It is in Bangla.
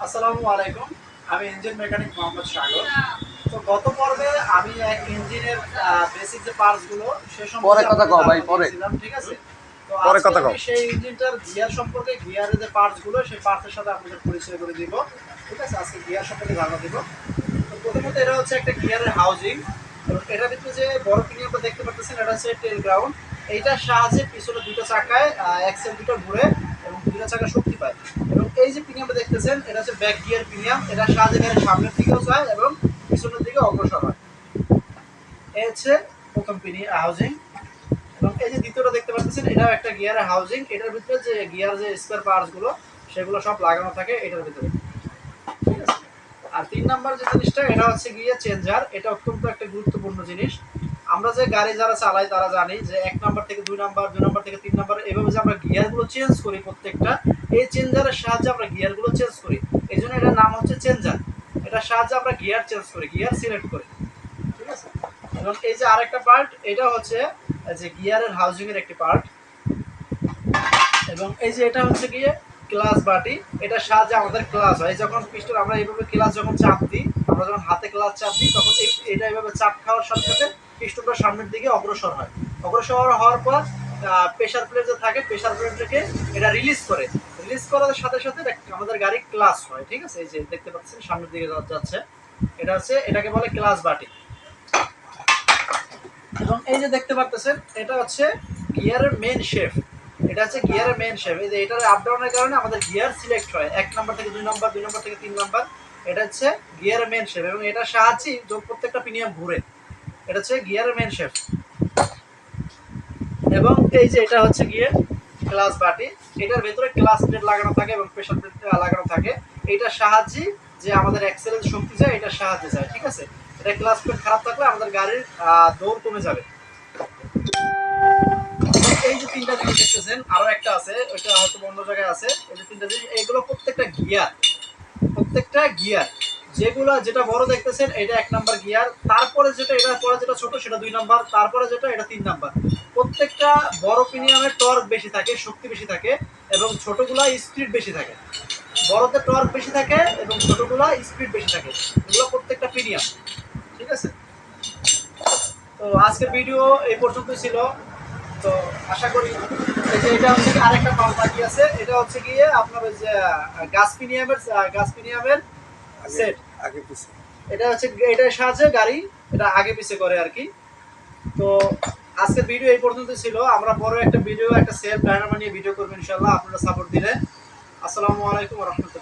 আসসালামু আলাইকুম। আমি ইঞ্জিন মেকানিক মোহাম্মদ সাগর। তো গত পর্বে আমি এক ইঞ্জিনের বেসিক যে পার্টস গুলো সে পরে সম্পর্কে কথা আপনাদের কও ভাই, ধারণা পরে দিয়েছিলাম, ঠিক আছে? তো পরে আজকে কথা আমি কও। সেই ইঞ্জিনটার গিয়ার সম্পর্কে, গিয়ারের যে পার্টস গুলো সেই পার্টসের সাথে আপনাদের পরিচয় করে দিব, ঠিক আছে? আজকে গিয়ার সম্পর্কে ধারণা দিব। তো প্রথমত এটা হচ্ছে একটা গিয়ারের হাউজিং, এবং এটার ভিতরে যে বড় পিনিয়নটা দেখতে পাচ্ছেন এটা হচ্ছে টেল গ্রাউন্ড। এইটার সাহায্যে পিছনে দুটো চাকায় এক্সেল দুটো ঘুরে এবং দুটো চাকা শক্তি পায়। এবং এই যে পিনিয়ামটা দেখতেছেন এটা হচ্ছে ব্যাক গিয়ার পিনিয়াম, এটার সাহায্যে গাড়ি সামনের দিকেও যায় এবং পিছনের দিকে অগ্রসর হয়। এই হচ্ছে প্রথম হাউজিং। এবং এই যে দ্বিতীয়টা দেখতে পাচ্ছেন এটাও একটা গিয়ারের হাউজিং, এটার ভিতরে যে গিয়ার যে স্পেয়ার পার্টস গুলো সেগুলো সব লাগানো থাকে এটার ভিতরে, ঠিক আছে? আর ৩ নাম্বার যে জিনিসটা এটা হচ্ছে গিয়ে চেঞ্জার। এটা অত্যন্ত একটা গুরুত্বপূর্ণ জিনিস। আমরা যে গাড়ি যারা চালাই তারা জানি যে ১ নাম্বার থেকে ২ নাম্বার, ২ নাম্বার থেকে ৩ নাম্বার এভাবে যে আমরা গিয়ারগুলো চেঞ্জ করি প্রত্যেকটা, এই চেঞ্জারের সাহায্যে আমরা গিয়ারগুলো চেঞ্জ করি। এজন্য এটার নাম হচ্ছে চেঞ্জার। এটার সাহায্যে আমরা গিয়ার চেঞ্জ করি, গিয়ার সিলেক্ট করি, ঠিক আছে? এবং এই যে আরেকটা পার্ট এটা হচ্ছে যে গিয়ারের হাউজিং এর একটি পার্ট। এবং এই যে এটা হচ্ছে গিয়ে ক্লাচ বাটি, এটার সাহায্যে আমাদের ক্লাচ হয় যখন পিস্টন আমরা এইভাবে ক্লাচ যখন চাপ দিই, আমরা যখন হাতে ক্লাচ চাপ দিই তখন এটা এইভাবে চাপ খাওয়ার সাথে সাথে পিস্টনটা সামনের দিকে অগ্রসর হয়। অগ্রসর হওয়ার পর প্রেসার প্লেট যে থাকে প্রেসার প্লেটটাকে এটা রিলিজ করে, রিলিজ করার সাথে সাথে আমাদের গাড়ি ক্লাচ হয়, ঠিক আছে? এই যে দেখতে পাচ্ছেন সামনের দিকে যাচ্ছে, এটা হচ্ছে এটাকে বলে ক্লাচ বাটি। এবং এই যে দেখতে পাচ্ছেন এটা হচ্ছে গিয়ারের মেইন শেফ, এটা হচ্ছে গিয়ারের মেইন শেফ। এই যে এটার আপ ডাউনের কারণে আমাদের গিয়ার সিলেক্ট হয় ১ নাম্বার থেকে ২ নাম্বার, ২ নাম্বার থেকে ৩ নাম্বার। এটা হচ্ছে গিয়ারের মেইন শেফ এবং এটার সাহায্যে প্রত্যেকটা পিনিয়ন ঘুরে। এটা হচ্ছে গিয়ারের মেইন শেফ। এবং এই যে এটা হচ্ছে গিয়ে ক্লাচ বাটি, এটার ভেতরে ক্লাচ প্লেট লাগানো থাকে এবং প্রেসার প্লেট লাগানো থাকে। এটার সাহায্যে যে আমাদের অ্যাক্সেলের শক্তি যায় এটার সাহায্যে যায়, ঠিক আছে? এটা ক্লাচ প্লেট খারাপ থাকলে আমাদের গাড়ির দৌড় কমে যাবে। এই যে ৩টা জিনিস দেখতেছেন, আরো একটা আছে ওইটা হয়তো অন্য জায়গায় আছে। এই যে ৩টা জিনিস এইগুলো প্রত্যেকটা গিয়ার, প্রত্যেকটা গিয়ার যেগুলো যেটা বড় দেখতেছেন এটা ১ নাম্বার গিয়ার, তারপরে যেটা এটার পরে যেটা ছোট সেটা ২ নাম্বার, তারপরে যেটা এটা ৩ নাম্বার। প্রত্যেকটা বড় পিনিয়নের টর্ক বেশি থাকে, শক্তি বেশি থাকে, এবং ছোটগুলা স্পিড বেশি থাকে। বড়তে টর্ক বেশি থাকে এবং ছোটগুলা স্পিড বেশি থাকে। এগুলো প্রত্যেকটা পিনিয়ন, ঠিক আছে? তো আজকের ভিডিও এই পর্যন্তই ছিল। তো আশা করি এই যে এটা হচ্ছে আরেকটা পাম্প বাকি আছে, এটা হচ্ছে গিয়ে আপনার ওই যে গাস পিনিয়ামের সেট আগে পিছে এটা হচ্ছে এটার সাহায্যে গাড়ি এটা আগে পিছে করে আর কি। তো আজকের ভিডিও এই পর্যন্ত ছিল। আমরা পরে একটা ভিডিও একটা সেলফ ডায়নামো নিয়ে ভিডিও করবো ইনশাআল্লাহ, আপনারা সাপোর্ট দিলে। আসসালামু আলাইকুম ওয়া রাহমাতুল্লাহ।